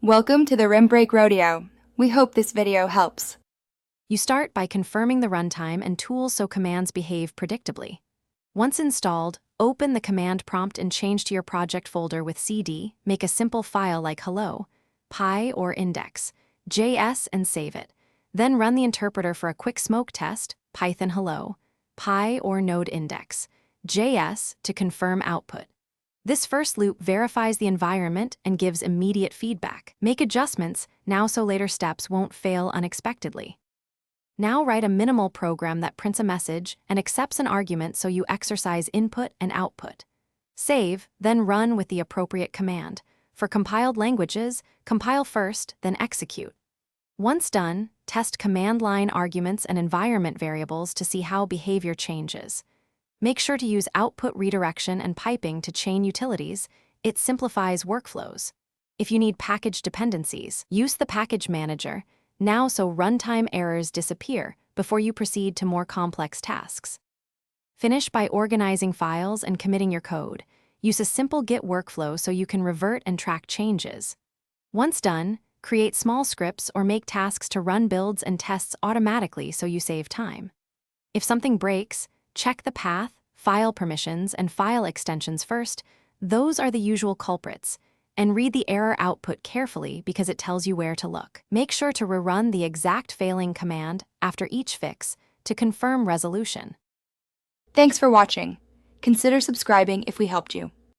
Welcome to the Rim Break Rodeo. We hope this video helps. You start by confirming the runtime and tools so commands behave predictably. Once installed, open the command prompt and change to your project folder with cd, make a simple file like hello, py or index.js and save it. Then run the interpreter for a quick smoke test, Python hello, py or node index.js to confirm output. This first loop verifies the environment and gives immediate feedback. Make adjustments now so later steps won't fail unexpectedly. Now write a minimal program that prints a message and accepts an argument so you exercise input and output. Save, then run with the appropriate command. For compiled languages, compile first, then execute. Once done, test command line arguments and environment variables to see how behavior changes. Make sure to use output redirection and piping to chain utilities. It simplifies workflows. If you need package dependencies, use the package manager now so runtime errors disappear before you proceed to more complex tasks. Finish by organizing files and committing your code. Use a simple Git workflow so you can revert and track changes. Once done, create small scripts or make tasks to run builds and tests automatically so you save time. If something breaks, check the path, file permissions, and file extensions first. Those are the usual culprits. And read the error output carefully because it tells you where to look. Make sure to rerun the exact failing command after each fix to confirm resolution. Thanks for watching. Consider subscribing if we helped you.